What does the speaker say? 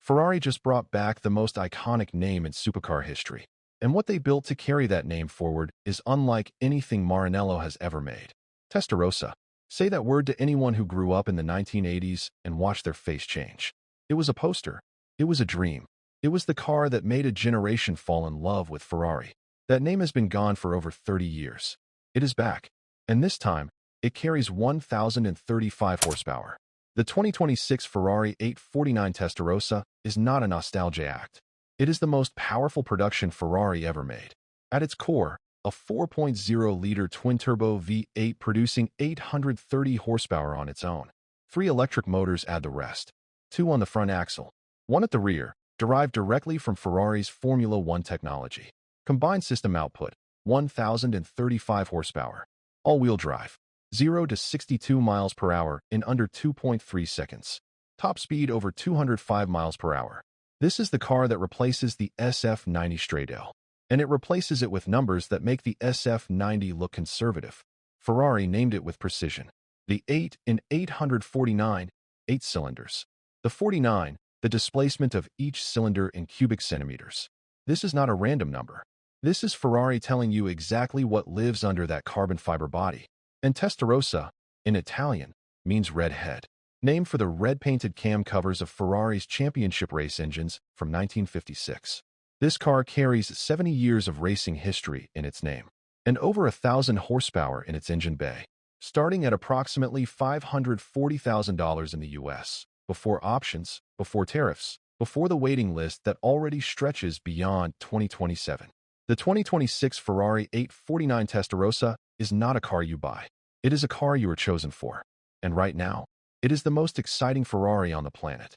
Ferrari just brought back the most iconic name in supercar history, and what they built to carry that name forward is unlike anything Maranello has ever made. Testarossa. Say that word to anyone who grew up in the 1980s and watched their face change. It was a poster. It was a dream. It was the car that made a generation fall in love with Ferrari. That name has been gone for over 30 years. It is back, and this time, it carries 1,035 horsepower. The 2026 Ferrari 849 Testarossa is not a nostalgia act. It is the most powerful production Ferrari ever made. At its core, a 4.0-liter twin-turbo V8 producing 830 horsepower on its own. 3 electric motors add the rest. 2 on the front axle, 1 at the rear, derived directly from Ferrari's Formula One technology. Combined system output, 1,035 horsepower. All-wheel drive, 0 to 62 miles per hour in under 2.3 seconds. Top speed over 205 miles per hour. This is the car that replaces the SF90 Stradale. And it replaces it with numbers that make the SF90 look conservative. Ferrari named it with precision. The 8 in 849, 8 cylinders. The 49, the displacement of each cylinder in cubic centimeters. This is not a random number. This is Ferrari telling you exactly what lives under that carbon fiber body. And Testarossa, in Italian, means red head, named for the red-painted cam covers of Ferrari's championship race engines from 1956. This car carries 70 years of racing history in its name, and over 1,000 horsepower in its engine bay, starting at approximately $540,000 in the US, before options, before tariffs, before the waiting list that already stretches beyond 2027. The 2026 Ferrari 849 Testarossa is not a car you buy. It is a car you are chosen for. And right now, it is the most exciting Ferrari on the planet.